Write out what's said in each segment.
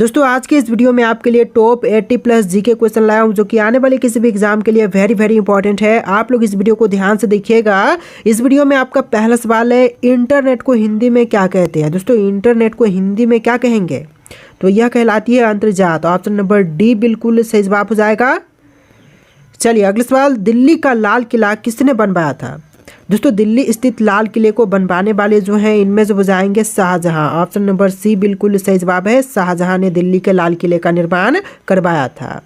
दोस्तों आज के इस वीडियो में आपके लिए टॉप 80 प्लस जीके क्वेश्चन लाया हूं जो कि आने वाले किसी भी एग्जाम के लिए वेरी इंपॉर्टेंट है। आप लोग इस वीडियो को ध्यान से देखिएगा। इस वीडियो में आपका पहला सवाल है, इंटरनेट को हिंदी में क्या कहते हैं। दोस्तों इंटरनेट को हिंदी में क्या कहेंगे, तो यह कहलाती है अंतर्जात। ऑप्शन नंबर डी बिल्कुल सही जवाब हो जाएगा। चलिए अगला सवाल, दिल्ली का लाल किला किसने बनवाया था। दोस्तों दिल्ली स्थित लाल किले को बनवाने वाले जो हैं इनमें से हो जाएंगे शाहजहां। ऑप्शन नंबर सी बिल्कुल सही जवाब है। शाहजहां ने दिल्ली के लाल किले का निर्माण करवाया था।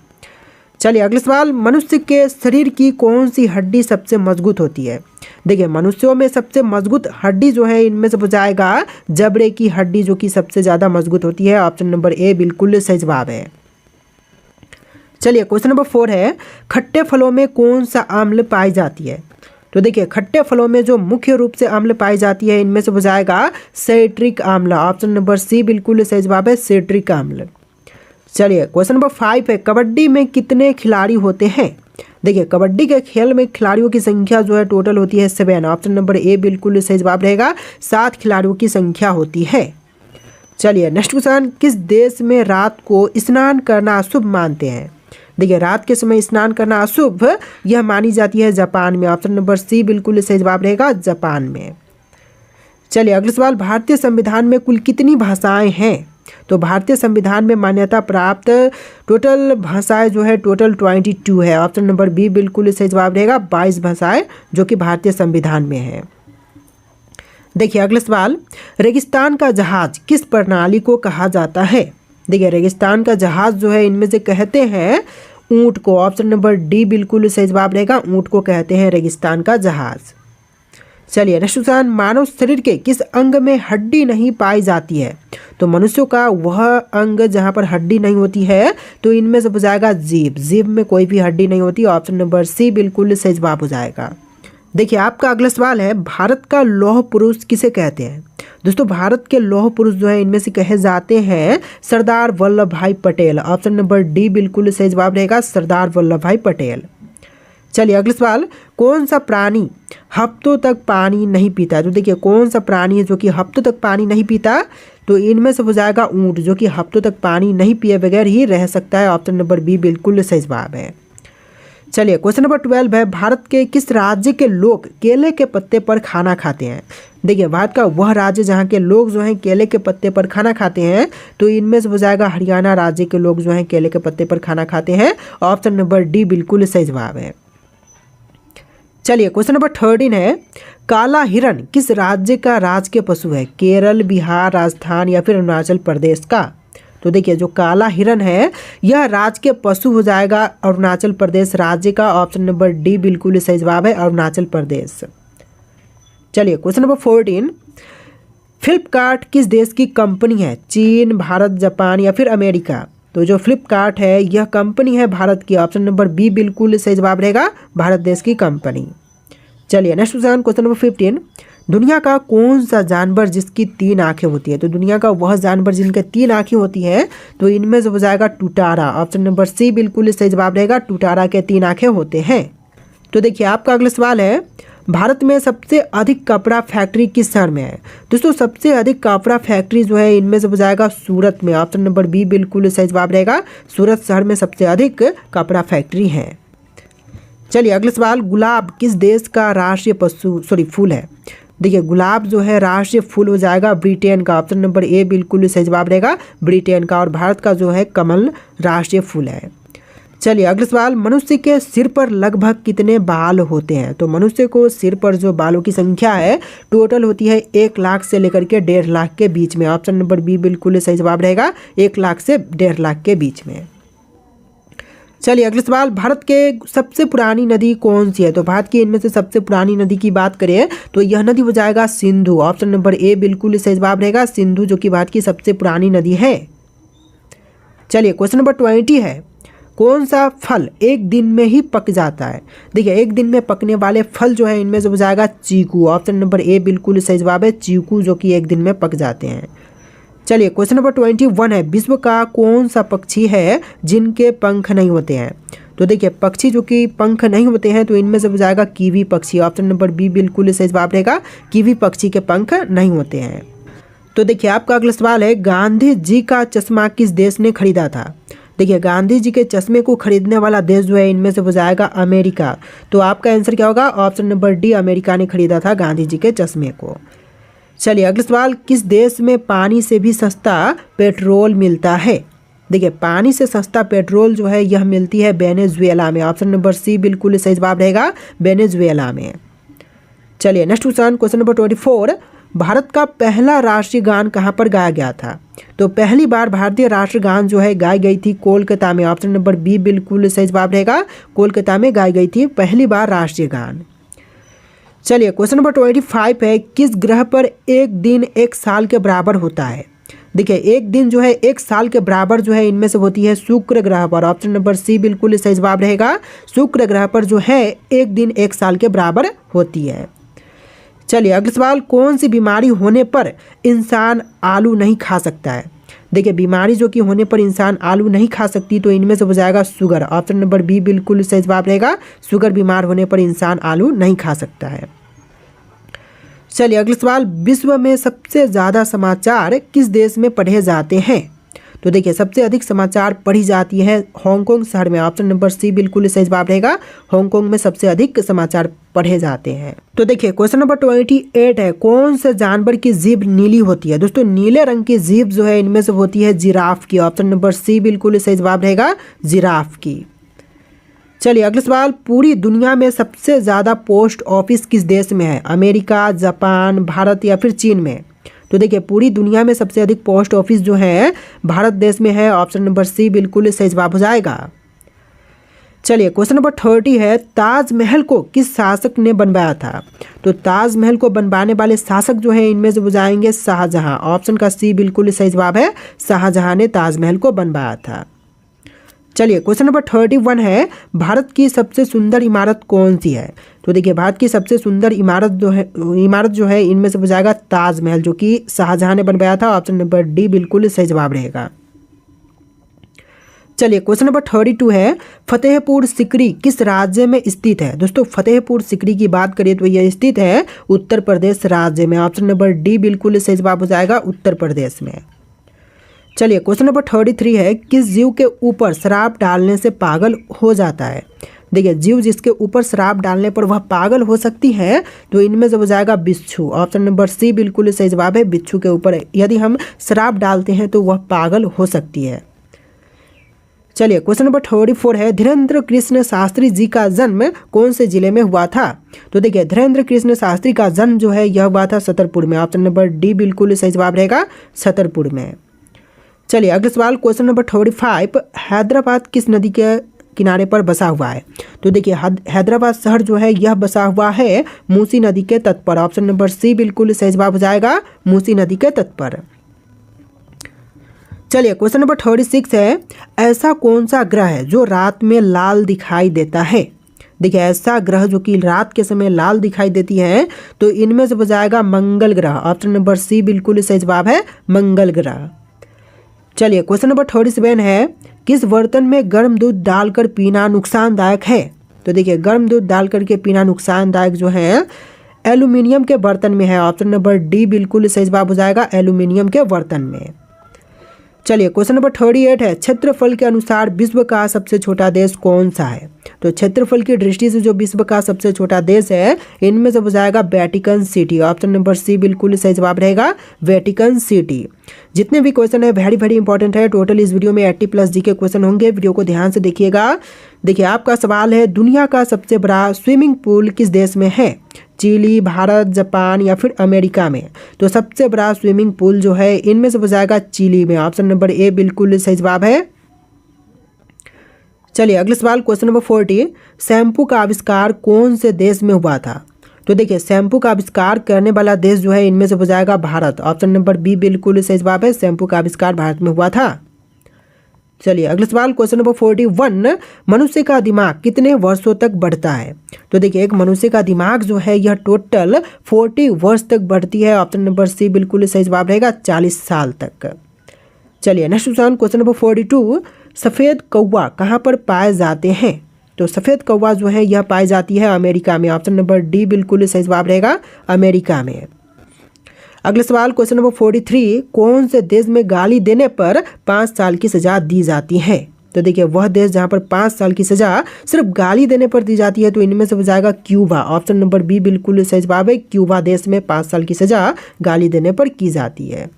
चलिए अगला सवाल, मनुष्य के शरीर की कौन सी हड्डी सबसे मजबूत होती है। देखिए मनुष्यों में सबसे मजबूत हड्डी जो है इनमें से हो जाएगा जबड़े की हड्डी, जो कि सबसे ज़्यादा मजबूत होती है। ऑप्शन नंबर ए बिल्कुल सही जवाब है। चलिए क्वेश्चन नंबर 4 है, खट्टे फलों में कौन सा अम्ल पाई जाती है। तो देखिए खट्टे फलों में जो मुख्य रूप से अम्ल पाई जाती है इनमें से हो जाएगा सिट्रिक अम्ल। ऑप्शन नंबर सी बिल्कुल सही जवाब है, सिट्रिक अम्ल। चलिए क्वेश्चन नंबर 5 है, कबड्डी में कितने खिलाड़ी होते हैं। देखिए कबड्डी के खेल में खिलाड़ियों की संख्या जो है टोटल होती है 7। ऑप्शन नंबर ए बिल्कुल सही जवाब रहेगा, 7 खिलाड़ियों की संख्या होती है। चलिए नेक्स्ट क्वेश्चन, किस देश में रात को स्नान करना अशुभ मानते हैं। देखिए रात के समय स्नान करना अशुभ यह मानी जाती है जापान में। ऑप्शन नंबर सी बिल्कुल सही जवाब रहेगा, जापान में। चलिए अगला सवाल, भारतीय संविधान में कुल कितनी भाषाएं हैं। तो भारतीय संविधान में मान्यता प्राप्त टोटल भाषाएं जो है टोटल 22 है। ऑप्शन नंबर बी बिल्कुल सही जवाब रहेगा, 22 भाषाएं जो कि भारतीय संविधान में है। देखिए अगला सवाल, रेगिस्तान का जहाज किस प्रणाली को कहा जाता है। देखिए रेगिस्तान का जहाज जो है इनमें से कहते हैं ऊंट को। ऑप्शन नंबर डी बिल्कुल सही जवाब रहेगा, ऊंट को कहते हैं रेगिस्तान का जहाज। चलिए नेक्स्ट क्वेश्चन, मानव शरीर के किस अंग में हड्डी नहीं पाई जाती है। तो मनुष्यों का वह अंग जहां पर हड्डी नहीं होती है तो इनमें से हो जाएगा जीभ। जीभ में कोई भी हड्डी नहीं होती। ऑप्शन नंबर सी बिल्कुल सही जवाब हो जाएगा। देखिए आपका अगला सवाल है, भारत का लौह पुरुष किसे कहते हैं। दोस्तों भारत के लौह पुरुष जो है इनमें से कहे जाते हैं सरदार वल्लभ भाई पटेल। ऑप्शन नंबर डी बिल्कुल सही जवाब रहेगा, सरदार वल्लभ भाई पटेल। चलिए अगला सवाल, कौन सा प्राणी हफ्तों तक पानी नहीं पीता। तो देखिए कौन सा प्राणी है जो कि हफ्तों तक पानी नहीं पीता, तो इनमें से हो जाएगा ऊंट, जो कि हफ्तों तक पानी नहीं पिए बगैर ही रह सकता है। ऑप्शन नंबर बी बिल्कुल सही जवाब है। चलिए क्वेश्चन नंबर 12 है, भारत के किस राज्य के लोग केले के पत्ते पर खाना खाते हैं। देखिए भारत का वह राज्य जहाँ के लोग जो हैं केले के पत्ते पर खाना खाते हैं, तो इनमें से हो जाएगा हरियाणा राज्य के लोग जो हैं केले के पत्ते पर खाना खाते हैं। ऑप्शन नंबर डी बिल्कुल सही जवाब है। चलिए क्वेश्चन नंबर 13 है, काला हिरण किस राज्य का राजकीय पशु है। केरल, बिहार, राजस्थान या फिर अरुणाचल प्रदेश का। तो देखिए जो काला हिरण है यह राज्य के पशु हो जाएगा अरुणाचल प्रदेश राज्य का। ऑप्शन नंबर डी बिल्कुल सही जवाब है, अरुणाचल प्रदेश। चलिए क्वेश्चन नंबर 14, फ्लिपकार्ट किस देश की कंपनी है। चीन, भारत, जापान या फिर अमेरिका। तो जो फ्लिपकार्ट है यह कंपनी है भारत की। ऑप्शन नंबर बी बिल्कुल सही जवाब रहेगा, भारत देश की कंपनी। चलिए नेक्स्ट क्वेश्चन नंबर 15, दुनिया का कौन सा जानवर जिसकी 3 आंखें होती है। तो दुनिया का वह जानवर जिनके 3 आंखें होती हैं, तो इनमें से हो जाएगा टुटारा। ऑप्शन नंबर सी बिल्कुल सही जवाब रहेगा, टुटारा के 3 आंखें होते हैं। तो देखिए आपका अगला सवाल है, भारत में सबसे अधिक कपड़ा फैक्ट्री किस शहर में है। दोस्तों सबसे अधिक कपड़ा फैक्ट्री जो है इनमें से हो जाएगा सूरत में। ऑप्शन नंबर बी बिल्कुल सही जवाब रहेगा, सूरत शहर में सबसे अधिक कपड़ा फैक्ट्री है। चलिए अगला सवाल, गुलाब किस देश का राष्ट्रीय फूल है। देखिए गुलाब जो है राष्ट्रीय फूल हो जाएगा ब्रिटेन का। ऑप्शन नंबर ए बिल्कुल सही जवाब रहेगा, ब्रिटेन का। और भारत का जो है कमल राष्ट्रीय फूल है। चलिए अगला सवाल, मनुष्य के सिर पर लगभग कितने बाल होते हैं। तो मनुष्य को सिर पर जो बालों की संख्या है टोटल होती है 1 लाख से लेकर के 1.5 लाख के बीच में। ऑप्शन नंबर बी बिल्कुल सही जवाब रहेगा, 1 लाख से 1.5 लाख के बीच में। चलिए अगला सवाल, भारत के सबसे पुरानी नदी कौन सी है। तो भारत की इनमें से सबसे पुरानी नदी की बात करें तो यह नदी हो जाएगा सिंधु। ऑप्शन नंबर ए बिल्कुल सही जवाब रहेगा, सिंधु, जो कि भारत की सबसे पुरानी नदी है। चलिए क्वेश्चन नंबर 20 है, कौन सा फल एक दिन में ही पक जाता है। देखिए एक दिन में पकने वाले फल जो है इनमें से हो जाएगा चीकू। ऑप्शन नंबर ए बिल्कुल सही जवाब है, चीकू, जो कि एक दिन में पक जाते हैं। चलिए क्वेश्चन नंबर 21 है, विश्व का कौन सा पक्षी है जिनके पंख नहीं होते हैं। तो देखिए पक्षी जो कि पंख नहीं होते हैं तो इनमें से हो जाएगा कीवी पक्षी। ऑप्शन नंबर बी बिल्कुल सही जवाब रहेगा, कीवी पक्षी के पंख नहीं होते हैं। तो देखिए आपका अगला सवाल है, गांधी जी का चश्मा किस देश ने खरीदा था। देखिए गांधी जी के चश्मे को खरीदने वाला देश जो है इनमें से हो जाएगा अमेरिका। तो आपका आंसर क्या होगा, ऑप्शन नंबर डी, अमेरिका ने खरीदा था गांधी जी के चश्मे को। चलिए अगला सवाल, किस देश में पानी से भी सस्ता पेट्रोल मिलता है। देखिए पानी से सस्ता पेट्रोल जो है यह मिलती है वेनेजुएला में। ऑप्शन नंबर सी बिल्कुल सही जवाब रहेगा, वेनेजुएला में। चलिए नेक्स्ट क्वेश्चन नंबर 24, भारत का पहला राष्ट्रीय गान कहाँ पर गाया गया था। तो पहली बार भारतीय राष्ट्रीय गान जो है गाई गई थी कोलकाता में। ऑप्शन नंबर बी बिल्कुल सही जवाब रहेगा, कोलकाता में गाई गई थी पहली बार राष्ट्रीय गान। चलिए क्वेश्चन नंबर 25 है, किस ग्रह पर एक दिन एक साल के बराबर होता है। देखिए एक दिन जो है एक साल के बराबर जो है इनमें से होती है शुक्र ग्रह पर। ऑप्शन नंबर सी बिल्कुल सही जवाब रहेगा, शुक्र ग्रह पर जो है एक दिन एक साल के बराबर होती है। चलिए अगला सवाल, कौन सी बीमारी होने पर इंसान आलू नहीं खा सकता है। देखिए बीमारी जो कि होने पर इंसान आलू नहीं खा सकती, तो इनमें से हो जाएगा शुगर। ऑप्शन नंबर बी बिल्कुल सही जवाब रहेगा, शुगर बीमार होने पर इंसान आलू नहीं खा सकता है। चलिए अगला सवाल, विश्व में सबसे ज़्यादा समाचार किस देश में पढ़े जाते हैं। तो देखिए सबसे अधिक समाचार पढ़ी जाती है हांगकांग शहर में। ऑप्शन नंबर सी बिल्कुल सही जवाब रहेगा, हांगकांग में सबसे अधिक समाचार पढ़े जाते हैं। तो देखिए क्वेश्चन नंबर 28 है, कौन से जानवर की जीभ नीली होती है। दोस्तों नीले रंग की जीभ जो है इनमें से होती है जिराफ की। ऑप्शन नंबर सी बिल्कुल सही जवाब रहेगा, जिराफ की। चलिए अगला सवाल, पूरी दुनिया में सबसे ज़्यादा पोस्ट ऑफिस किस देश में है। अमेरिका, जापान, भारत या फिर चीन में। तो देखिए पूरी दुनिया में सबसे अधिक पोस्ट ऑफिस जो है भारत देश में है। ऑप्शन नंबर सी बिल्कुल सही जवाब हो जाएगा। चलिए क्वेश्चन नंबर 30 है, ताजमहल को किस शासक ने बनवाया था। तो ताजमहल को बनवाने वाले शासक जो है इनमें से हो जाएंगे शाहजहां। ऑप्शन का सी बिल्कुल सही जवाब है, शाहजहां ने ताजमहल को बनवाया था। चलिए क्वेश्चन नंबर 31 है, भारत की सबसे सुंदर इमारत कौन सी है। तो देखिए भारत की सबसे सुंदर इमारत जो है इनमें से हो जाएगा ताजमहल, जो कि शाहजहां ने बनवाया था। ऑप्शन नंबर डी बिल्कुल सही जवाब रहेगा। चलिए क्वेश्चन नंबर 32 है, फतेहपुर सिकरी किस राज्य में स्थित है। दोस्तों फतेहपुर सिकरी की बात करें तो यह स्थित है उत्तर प्रदेश राज्य में। ऑप्शन नंबर डी बिल्कुल सही जवाब हो जाएगा, उत्तर प्रदेश में। चलिए क्वेश्चन नंबर 33 है, किस जीव के ऊपर शराब डालने से पागल हो जाता है। देखिए जीव जिसके ऊपर शराब डालने पर वह पागल हो सकती है, तो इनमें से हो जाएगा बिच्छू। ऑप्शन नंबर सी बिल्कुल सही जवाब है, बिच्छू के ऊपर यदि हम शराब डालते हैं तो वह पागल हो सकती है। चलिए क्वेश्चन नंबर 34 है, धीरेन्द्र कृष्ण शास्त्री जी का जन्म कौन से जिले में हुआ था। तो देखिए धीरेन्द्र कृष्ण शास्त्री का जन्म जो है यह हुआ था छतरपुर में। ऑप्शन नंबर डी बिल्कुल सही जवाब रहेगा, छतरपुर में। चलिए अगला सवाल क्वेश्चन नंबर 35, हैदराबाद किस नदी के किनारे पर बसा हुआ है। तो देखिए हैदराबाद शहर जो है यह बसा हुआ है मूसी नदी के तट पर। ऑप्शन नंबर सी बिल्कुल सही जवाब हो जाएगा, मूसी नदी के तट पर। चलिए क्वेश्चन नंबर 36 है, ऐसा कौन सा ग्रह है जो रात में लाल दिखाई देता है। देखिए ऐसा ग्रह जो कि रात के समय लाल दिखाई देती है, तो इनमें से हो जाएगा मंगल ग्रह। ऑप्शन नंबर सी बिल्कुल सही जवाब है, मंगल ग्रह। चलिए क्वेश्चन नंबर 37 है, किस बर्तन में गर्म दूध डालकर पीना नुकसानदायक है। तो देखिए गर्म दूध डालकर के पीना नुकसानदायक जो है एल्यूमिनियम के बर्तन में है। ऑप्शन नंबर डी बिल्कुल सही जवाब हो जाएगा, एल्यूमिनियम के बर्तन में। चलिए क्वेश्चन नंबर 38 है, क्षेत्रफल के अनुसार विश्व का सबसे छोटा देश कौन सा है। तो क्षेत्रफल की दृष्टि से जो विश्व का सबसे छोटा देश है इनमें से हो जाएगा Vatican City. Option number C बिल्कुल सही जवाब रहेगा, वेटिकन सिटी। जितने भी क्वेश्चन है वेरी इंपॉर्टेंट है। टोटल इस वीडियो में 80+ जी के क्वेश्चन होंगे, वीडियो को ध्यान से देखिएगा। देखिए आपका सवाल है, दुनिया का सबसे बड़ा स्विमिंग पूल किस देश में है। चिली, भारत, जापान या फिर अमेरिका में। तो सबसे बड़ा स्विमिंग पूल जो है इनमें से हो जाएगा चिली में। ऑप्शन नंबर ए बिल्कुल सही जवाब है। चलिए अगला सवाल क्वेश्चन नंबर 40, शैम्पू का आविष्कार कौन से देश में हुआ था। तो देखिए शैम्पू का आविष्कार करने वाला देश जो है इनमें से हो जाएगा भारत। ऑप्शन नंबर बी बिल्कुल सही जवाब है, शैम्पू का आविष्कार भारत में हुआ था। चलिए अगला सवाल क्वेश्चन नंबर 41, मनुष्य का दिमाग कितने वर्षों तक बढ़ता है। तो देखिए एक मनुष्य का दिमाग जो है यह टोटल 40 वर्ष तक बढ़ती है। ऑप्शन नंबर सी बिल्कुल सही जवाब रहेगा, 40 साल तक। चलिए नेक्स्ट क्वेश्चन नंबर 42, सफ़ेद कौवा कहाँ पर पाए जाते हैं। तो सफ़ेद कौवा जो है यह पाई जाती है अमेरिका में। ऑप्शन नंबर डी बिल्कुल सही जवाब रहेगा, अमेरिका में। अगला सवाल क्वेश्चन नंबर 43, कौन से देश में गाली देने पर 5 साल की सजा दी जाती है? तो देखिए वह देश जहां पर 5 साल की सजा सिर्फ गाली देने पर दी जाती है तो इनमें से हो जाएगा क्यूबा। ऑप्शन नंबर बी बिल्कुल सही जवाब है। क्यूबा देश में 5 साल की सजा गाली देने पर की जाती है।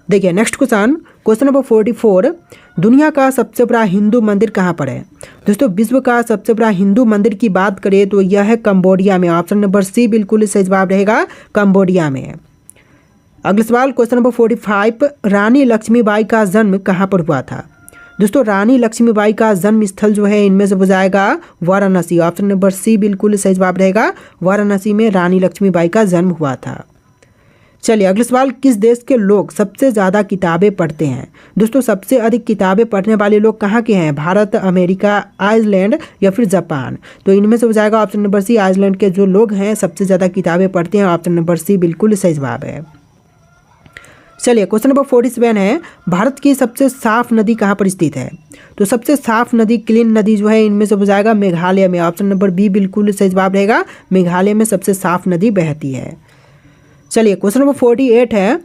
देखिए नेक्स्ट क्वेश्चन नंबर 44, दुनिया का सबसे बड़ा हिंदू मंदिर कहाँ पर है? दोस्तों विश्व का सबसे बड़ा हिंदू मंदिर की बात करें तो यह है कंबोडिया में। ऑप्शन नंबर सी बिल्कुल सही जवाब रहेगा, कंबोडिया में। अगला सवाल क्वेश्चन नंबर 45, रानी लक्ष्मीबाई का जन्म कहाँ पर हुआ था? दोस्तों रानी लक्ष्मीबाई का जन्म स्थल जो है इनमें से हो जाएगा वाराणसी। ऑप्शन नंबर सी बिल्कुल सही जवाब रहेगा, वाराणसी में रानी लक्ष्मीबाई का जन्म हुआ था। चलिए अगला सवाल, किस देश के लोग सबसे ज़्यादा किताबें पढ़ते हैं? दोस्तों सबसे अधिक किताबें पढ़ने वाले लोग कहाँ के हैं? भारत, अमेरिका, आइसलैंड या फिर जापान? तो इनमें से हो जाएगा ऑप्शन नंबर सी, आइसलैंड के जो लोग हैं सबसे ज़्यादा किताबें पढ़ते हैं। ऑप्शन नंबर सी बिल्कुल सही जवाब है। चलिए क्वेश्चन नंबर 47 है, भारत की सबसे साफ नदी कहाँ पर स्थित है? तो सबसे साफ नदी, क्लीन नदी जो है इनमें से हो जाएगा मेघालय में। ऑप्शन नंबर बी बिल्कुल सही जवाब रहेगा, मेघालय में सबसे साफ नदी बहती है। चलिए क्वेश्चन नंबर 48 है,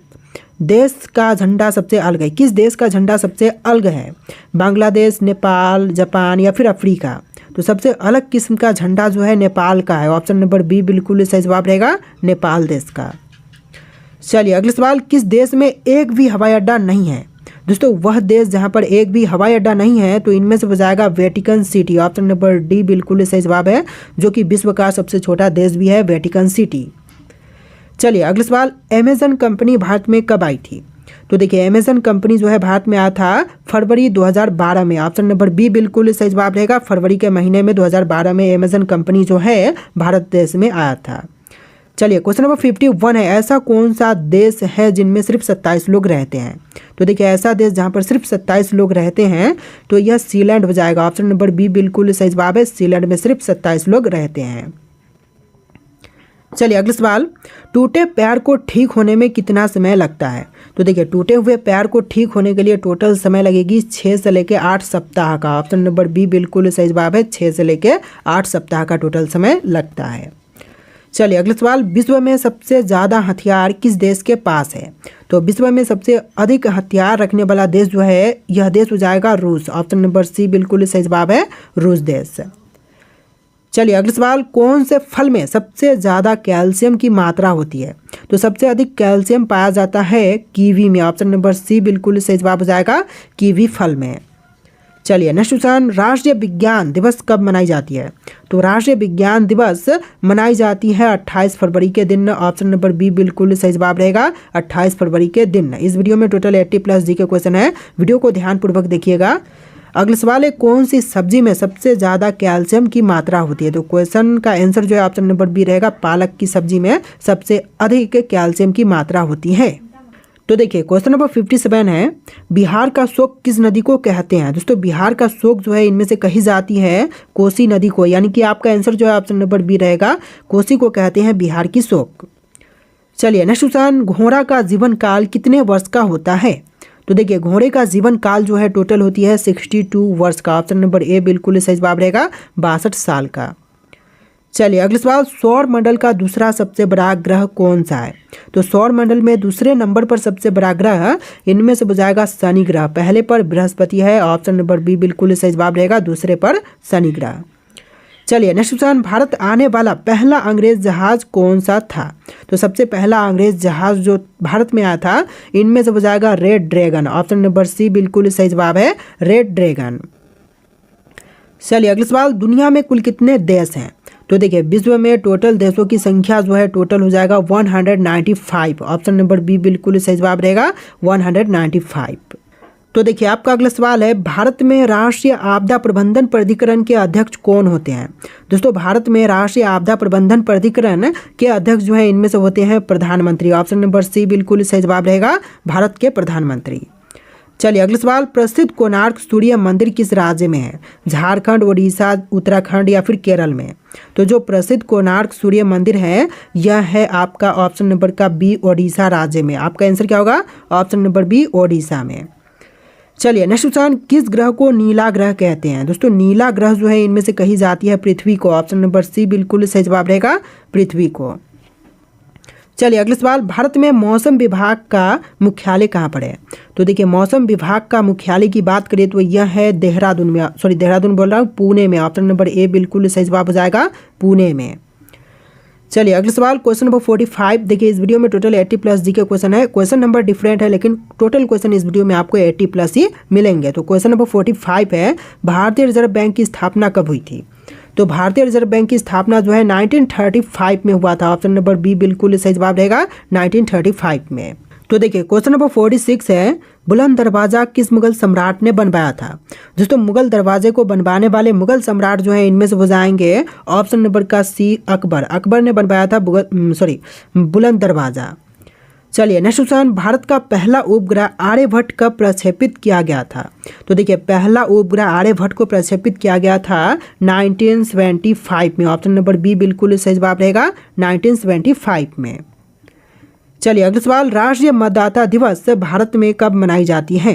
देश का झंडा सबसे अलग है? किस देश का झंडा सबसे अलग है? बांग्लादेश, नेपाल, जापान या फिर अफ्रीका? तो सबसे अलग किस्म का झंडा जो है नेपाल का है। ऑप्शन नंबर बी बिल्कुल सही जवाब रहेगा, नेपाल देश का। चलिए अगला सवाल, किस देश में एक भी हवाई अड्डा नहीं है? दोस्तों वह देश जहां पर एक भी हवाई अड्डा नहीं है तो इनमें से हो जाएगा Vatican City. Option number D बिल्कुल सही जवाब है, जो कि विश्व का सबसे छोटा देश भी है, वेटिकन सिटी। चलिए अगला सवाल, अमेजन कंपनी भारत में कब आई थी? तो देखिए अमेजन कंपनी जो है भारत में आया था फरवरी 2012 में। ऑप्शन नंबर बी बिल्कुल सही जवाब रहेगा, फरवरी के महीने में 2012 में अमेजन कंपनी जो है भारत देश में आया था। चलिए क्वेश्चन नंबर 51 है, ऐसा कौन सा देश है जिनमें सिर्फ 27 लोग रहते हैं? तो देखिए ऐसा देश जहां पर सिर्फ 27 लोग रहते हैं तो यह सीलैंड हो जाएगा। ऑप्शन नंबर बी बिल्कुल सही जवाब है, सीलैंड में सिर्फ 27 लोग रहते हैं। चलिए अगला सवाल, टूटे पैर को ठीक होने में कितना समय लगता है? तो देखिए टूटे हुए पैर को ठीक होने के लिए टोटल समय लगेगी 6 से लेकर 8 सप्ताह का। ऑप्शन नंबर बी बिल्कुल सही जवाब है, 6 से लेकर 8 सप्ताह का टोटल समय लगता है। चलिए अगला सवाल, विश्व में सबसे ज़्यादा हथियार किस देश के पास है? तो विश्व में सबसे अधिक हथियार रखने वाला देश जो है यह देश हो जाएगा रूस। ऑप्शन नंबर सी बिल्कुल सही जवाब है, रूस देश। चलिए अगला सवाल, कौन से फल में सबसे ज़्यादा कैल्शियम की मात्रा होती है? तो सबसे अधिक कैल्शियम पाया जाता है कीवी में। ऑप्शन नंबर सी बिल्कुल सही जवाब हो जाएगा, कीवी फल में। चलिए नेक्स्ट क्वेश्चन, राष्ट्रीय विज्ञान दिवस कब मनाई जाती है? तो राष्ट्रीय विज्ञान दिवस मनाई जाती है 28 फरवरी के दिन। ऑप्शन नंबर बी बिल्कुल सही जवाब रहेगा, 28 फरवरी के दिन। इस वीडियो में टोटल 80+ जी के क्वेश्चन है, वीडियो को ध्यानपूर्वक देखिएगा। अगला सवाल है, कौन सी सब्जी में सबसे ज़्यादा कैल्शियम की मात्रा होती है? तो क्वेश्चन का आंसर जो है ऑप्शन नंबर बी रहेगा, पालक की सब्जी में सबसे अधिक कैल्शियम की मात्रा होती है। तो देखिए क्वेश्चन नंबर 57 है, बिहार का शोक किस नदी को कहते हैं? दोस्तों बिहार का शोक जो है इनमें से कही जाती है कोसी नदी को, यानी कि आपका आंसर जो है ऑप्शन नंबर बी रहेगा, कोसी को कहते हैं बिहार की शोक। चलिए नेक्स्ट क्वेश्चन, घोड़ा का जीवन काल कितने वर्ष का होता है? तो देखिए घोड़े का जीवन काल जो है टोटल होती है 62 वर्ष का। ऑप्शन नंबर ए बिल्कुल सही जवाब रहेगा, 62 साल का। चलिए अगला सवाल, सौर मंडल का दूसरा सबसे बड़ा ग्रह कौन सा है? तो सौर मंडल में दूसरे नंबर पर सबसे बड़ा ग्रह इनमें से हो जाएगा शनि ग्रह, पहले पर बृहस्पति है। ऑप्शन नंबर बी बिल्कुल सही जवाब रहेगा, दूसरे पर शनि ग्रह। चलिए नेक्स्ट क्वेश्चन, भारत आने वाला पहला अंग्रेज जहाज कौन सा था? तो सबसे पहला अंग्रेज जहाज जो भारत में आया था इनमें से हो जाएगा red dragon. Option number C बिल्कुल सही जवाब है, रेड ड्रैगन। चलिए अगला सवाल, दुनिया में कुल कितने देश हैं? तो देखिए विश्व में टोटल देशों की संख्या जो है टोटल हो जाएगा 195। ऑप्शन नंबर बी बिल्कुल सही जवाब रहेगा, 195। तो देखिए आपका अगला सवाल है, भारत में राष्ट्रीय आपदा प्रबंधन प्राधिकरण के अध्यक्ष कौन होते हैं? दोस्तों भारत में राष्ट्रीय आपदा प्रबंधन प्राधिकरण के अध्यक्ष जो है इनमें से होते हैं प्रधानमंत्री। ऑप्शन नंबर सी बिल्कुल सही जवाब रहेगा, भारत के प्रधानमंत्री। चलिए अगला सवाल, प्रसिद्ध कोणार्क सूर्य मंदिर किस राज्य में है? झारखंड, उड़ीसा, उत्तराखंड या फिर केरल में? तो जो प्रसिद्ध कोणार्क सूर्य मंदिर है यह है आपका ऑप्शन नंबर का बी, ओडिशा राज्य में। आपका आंसर क्या होगा? ऑप्शन नंबर बी, ओडिशा में। चलिए नेक्स्ट क्वेश्चन, किस ग्रह को नीला ग्रह कहते हैं? दोस्तों नीला ग्रह जो है इनमें से कही जाती है पृथ्वी को। ऑप्शन नंबर सी बिल्कुल सही जवाब रहेगा, पृथ्वी को। चलिए अगला सवाल, भारत में मौसम विभाग का मुख्यालय कहाँ पर है? तो देखिए मौसम विभाग का मुख्यालय की बात करें तो यह है देहरादून में, देहरादून बोल रहा हूँ, पुणे में। ऑप्शन नंबर ए बिल्कुल सही जवाब हो जाएगा, पुणे में। चलिए अगला सवाल, क्वेश्चन नंबर 45। देखिए इस वीडियो में टोटल 80+ जी के क्वेश्चन है। क्वेश्चन नंबर डिफरेंट है लेकिन टोटल क्वेश्चन इस वीडियो में आपको 80+ ही मिलेंगे। तो क्वेश्चन नंबर 45 है, भारतीय रिजर्व बैंक की स्थापना कब हुई थी? तो भारतीय रिजर्व बैंक की स्थापना जो है 1935 में हुआ था। ऑप्शन नंबर बी बिल्कुल सही जवाब रहेगा, 1935 में। तो देखिए क्वेश्चन नंबर 46 है, बुलंद दरवाजा किस मुगल सम्राट ने बनवाया था? दोस्तों मुगल दरवाजे को बनवाने वाले मुगल सम्राट जो है इनमें से हो जाएंगे ऑप्शन नंबर का सी, अकबर। अकबर ने बनवाया था बुलंद दरवाजा। चलिए नेक्स्ट क्वेश्चन, भारत का पहला उपग्रह आर्यभट्ट कब प्रक्षेपित किया गया था? तो देखिए पहला उपग्रह आर्यभट्ट को प्रक्षेपित किया गया था 1975 में। ऑप्शन नंबर बी बिल्कुल सही जवाब रहेगा, 1975 में। चलिए अगला सवाल, राष्ट्रीय मतदाता दिवस भारत में कब मनाई जाती है?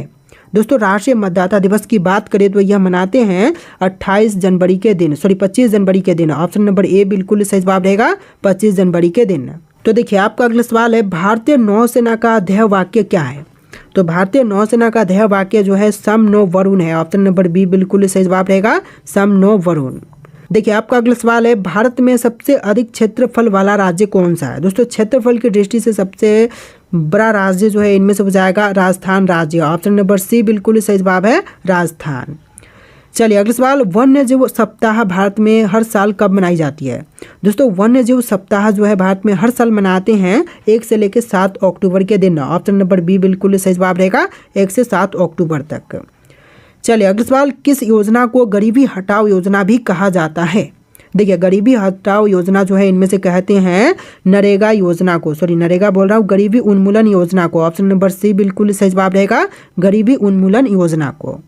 दोस्तों राष्ट्रीय मतदाता दिवस की बात करें तो यह मनाते हैं 25 जनवरी के दिन। 25 जनवरी के दिन। ऑप्शन नंबर ए बिल्कुल सही जवाब रहेगा, 25 जनवरी के दिन। तो देखिए आपका अगला सवाल है, भारतीय नौसेना का ध्येय वाक्य क्या है? तो भारतीय नौसेना का ध्येय वाक्य जो है सम नो वरुण है। ऑप्शन नंबर बी बिल्कुल सही जवाब रहेगा, सम नो वरुण। देखिए आपका अगला सवाल है, भारत में सबसे अधिक क्षेत्रफल वाला राज्य कौन सा है? दोस्तों क्षेत्रफल की दृष्टि से सबसे बड़ा राज्य जो है इनमें से हो जाएगा राजस्थान राज्य। ऑप्शन नंबर सी बिल्कुल सही जवाब है, राजस्थान। चलिए अगला सवाल, वन्य जीव सप्ताह भारत में हर साल कब मनाई जाती है? दोस्तों वन्य जीव सप्ताह जो है भारत में हर साल मनाते हैं 1 से लेकर 7 अक्टूबर के दिन। ऑप्शन नंबर बी बिल्कुल सही जवाब रहेगा, 1 से 7 अक्टूबर तक। चलिए अगला सवाल, किस योजना को गरीबी हटाओ योजना भी कहा जाता है? देखिए गरीबी हटाओ योजना जो है इनमें से कहते हैं नरेगा योजना को, नरेगा बोल रहा हूँ, गरीबी उन्मूलन योजना को। ऑप्शन नंबर सी बिल्कुल सही जवाब रहेगा, गरीबी उन्मूलन योजना को।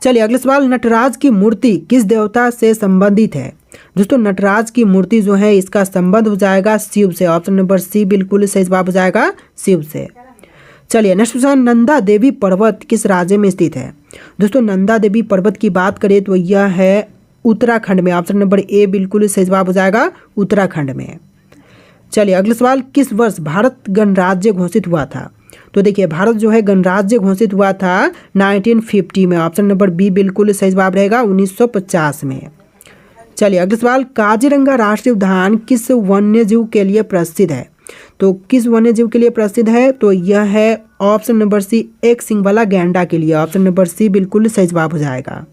चलिए अगला सवाल, नटराज की मूर्ति किस देवता से संबंधित है? दोस्तों नटराज की मूर्ति जो है इसका संबंध हो जाएगा शिव से। ऑप्शन नंबर सी बिल्कुल सही जवाब हो जाएगा, शिव से। चलिए नेक्स्ट क्वेश्चन, नंदा देवी पर्वत किस राज्य में स्थित है? दोस्तों नंदा देवी पर्वत की बात करें तो यह है उत्तराखंड में। ऑप्शन नंबर ए बिल्कुल सही जवाब हो जाएगा, उत्तराखंड में। चलिए अगला सवाल, किस वर्ष भारत गणराज्य घोषित हुआ था? तो देखिए भारत जो है गणराज्य घोषित हुआ था 1950 में। ऑप्शन नंबर बी बिल्कुल सही जवाब रहेगा, 1950 में। चलिए अगला सवाल, काजीरंगा राष्ट्रीय उद्यान किस वन्यजीव के लिए प्रसिद्ध है? तो किस वन्यजीव के लिए प्रसिद्ध है? तो यह है ऑप्शन नंबर सी, एक सिंग वाला गैंडा के लिए। ऑप्शन नंबर सी बिल्कुल सही जवाब हो जाएगा।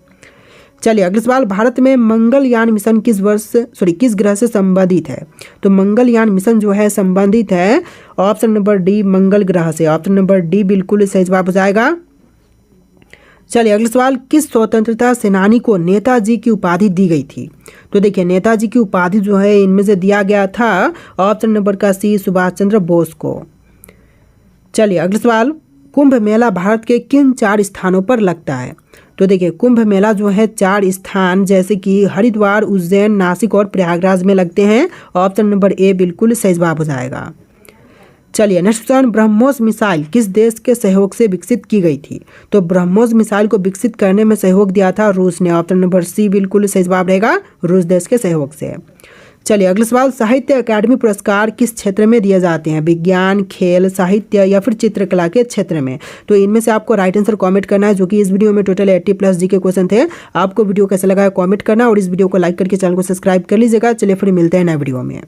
चलिए अगला सवाल, भारत में मंगलयान मिशन किस ग्रह से संबंधित है? तो मंगलयान मिशन जो है संबंधित है ऑप्शन नंबर डी, मंगल ग्रह से। ऑप्शन नंबर डी बिल्कुल सही जवाब हो जाएगा। चलिए अगला सवाल, किस स्वतंत्रता सेनानी को नेताजी की उपाधि दी गई थी? तो देखिए नेताजी की उपाधि जो है इनमें से दिया गया था ऑप्शन नंबर का सी, सुभाष चंद्र बोस को। चलिए अगला सवाल, कुंभ मेला भारत के किन 4 स्थानों पर लगता है? तो देखिए कुंभ मेला जो है 4 स्थान जैसे कि हरिद्वार, उज्जैन, नासिक और प्रयागराज में लगते हैं। ऑप्शन नंबर ए बिल्कुल सही जवाब हो जाएगा। चलिए नेक्स्ट क्वेश्चन, ब्रह्मोस मिसाइल किस देश के सहयोग से विकसित की गई थी? तो ब्रह्मोस मिसाइल को विकसित करने में सहयोग दिया था रूस ने। ऑप्शन नंबर सी बिल्कुल सही जवाब रहेगा, रूस देश के सहयोग से। चलिए अगला सवाल, साहित्य अकादमी पुरस्कार किस क्षेत्र में दिए जाते हैं? विज्ञान, खेल, साहित्य या फिर चित्रकला के क्षेत्र में? तो इनमें से आपको राइट आंसर कमेंट करना है, जो कि इस वीडियो में टोटल 80+ जी के क्वेश्चन थे। आपको वीडियो कैसा लगा है कमेंट करना और इस वीडियो को लाइक करके चैनल को सब्सक्राइब कर लीजिएगा। चलिए फिर मिलते हैं नए वीडियो में।